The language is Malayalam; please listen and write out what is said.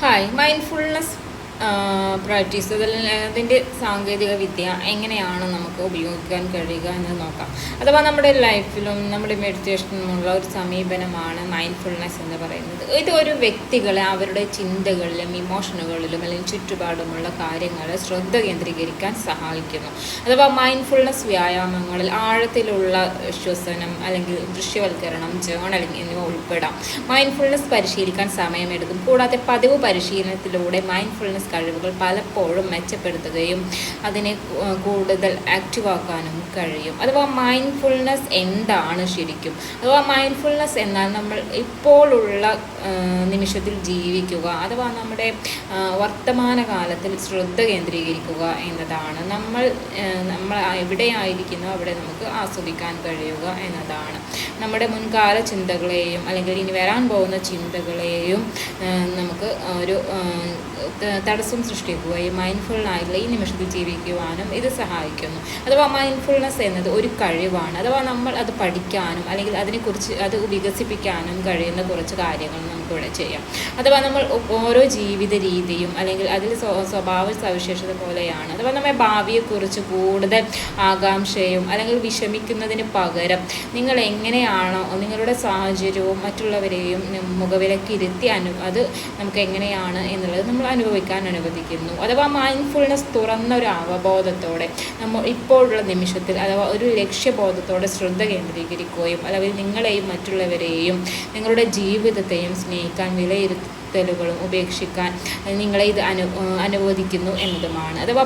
ഹായ് മൈൻഡ്ഫുൾനെസ് പ്രാക്ടീസ് അതിൻ്റെ സാങ്കേതിക വിദ്യ എങ്ങനെയാണ് നമുക്ക് ഉപയോഗിക്കാൻ കഴിയുക എന്ന് നോക്കാം. അഥവാ നമ്മുടെ ലൈഫിലും നമ്മുടെ മെഡിറ്റേഷനിലുമുള്ള ഒരു സമീപനമാണ് മൈൻഡ്ഫുൾനെസ് എന്ന് പറയുന്നത്. ഇത് ഒരു വ്യക്തികളെ അവരുടെ ചിന്തകളിലും ഇമോഷനുകളിലും അല്ലെങ്കിൽ ചുറ്റുപാടുമുള്ള കാര്യങ്ങളെ ശ്രദ്ധ കേന്ദ്രീകരിക്കാൻ സഹായിക്കുന്നു. അഥവാ മൈൻഡ്ഫുൾനെസ് വ്യായാമങ്ങളിൽ ആഴത്തിലുള്ള ശ്വസനം അല്ലെങ്കിൽ ദൃശ്യവൽക്കരണം, ജേർണലിംഗ് എന്നിവ ഉൾപ്പെടാം. മൈൻഡ്ഫുൾനെസ് പരിശീലിക്കാൻ സമയമെടുക്കും. കൂടാതെ പതിവ് പരിശീലനത്തിലൂടെ മൈൻഡ്ഫുൾനെസ് കഴിവുകൾ പലപ്പോഴും മെച്ചപ്പെടുത്തുകയും അതിനെ കൂടുതൽ ആക്റ്റീവാക്കാനും കഴിയും. അഥവാ മൈൻഡ്ഫുൾനെസ് എന്താണ് ശരിക്കും? അഥവാ മൈൻഡ്ഫുൾനെസ് എന്നാൽ നമ്മൾ ഇപ്പോഴുള്ള നിമിഷത്തിൽ ജീവിക്കുക, അഥവാ നമ്മുടെ വർത്തമാനകാലത്തിൽ ശ്രദ്ധ കേന്ദ്രീകരിക്കുക എന്നതാണ്. നമ്മൾ എവിടെയായിരിക്കുന്നു അവിടെ നമുക്ക് ആസ്വദിക്കാൻ കഴിയുക എന്നതാണ്. നമ്മുടെ മുൻകാല ചിന്തകളെയും അല്ലെങ്കിൽ ഇനി വരാൻ പോകുന്ന ചിന്തകളെയും നമുക്ക് ഒരു തടസ്സം സൃഷ്ടിക്കുകയും മൈൻഡ്ഫുള്ളായിട്ടുള്ള ഈ നിമിഷത്തിൽ ജീവിക്കുവാനും ഇത് സഹായിക്കുന്നു. അഥവാ മൈൻഡ്ഫുൾനെസ് എന്നത് ഒരു കഴിവാണ്. അഥവാ നമ്മൾ അത് പഠിക്കാനും അല്ലെങ്കിൽ അതിനെക്കുറിച്ച് അത് വികസിപ്പിക്കാനും കഴിയുന്ന കുറച്ച് കാര്യങ്ങൾ നമുക്കിവിടെ ചെയ്യാം. അഥവാ നമ്മൾ ഓരോ ജീവിത രീതിയും അല്ലെങ്കിൽ അതിൽ സ്വഭാവ സവിശേഷത പോലെയാണ്. അഥവാ നമ്മുടെ ഭാവിയെക്കുറിച്ച് കൂടുതൽ ആകാംക്ഷയും അല്ലെങ്കിൽ വിഷമിക്കുന്നതിന് പകരം നിങ്ങൾ എങ്ങനെയാണോ നിങ്ങളുടെ സാഹചര്യവും മറ്റുള്ളവരെയും മുഖവിലക്കിരുത്തി അത് നമുക്ക് എങ്ങനെയാണ് എന്നുള്ളത് നമ്മൾ അനുഭവിക്കാൻ അനുവദിക്കുന്നു. അഥവാ മൈൻഡ്ഫുൾനെസ് തുറന്ന ഒരു അവബോധത്തോടെ നമ്മൾ ഇപ്പോഴുള്ള നിമിഷത്തിൽ അഥവാ ഒരു ലക്ഷ്യബോധത്തോടെ ശ്രദ്ധ കേന്ദ്രീകരിക്കുകയും അല്ലെങ്കിൽ നിങ്ങളെയും മറ്റുള്ളവരെയും നിങ്ങളുടെ ജീവിതത്തെയും സ്നേഹിക്കാൻ വിലയിരുത്തലുകളും ഉപേക്ഷിക്കാൻ നിങ്ങളെ ഇത് അനുവദിക്കുന്നു എന്നതുമാണ്. അഥവാ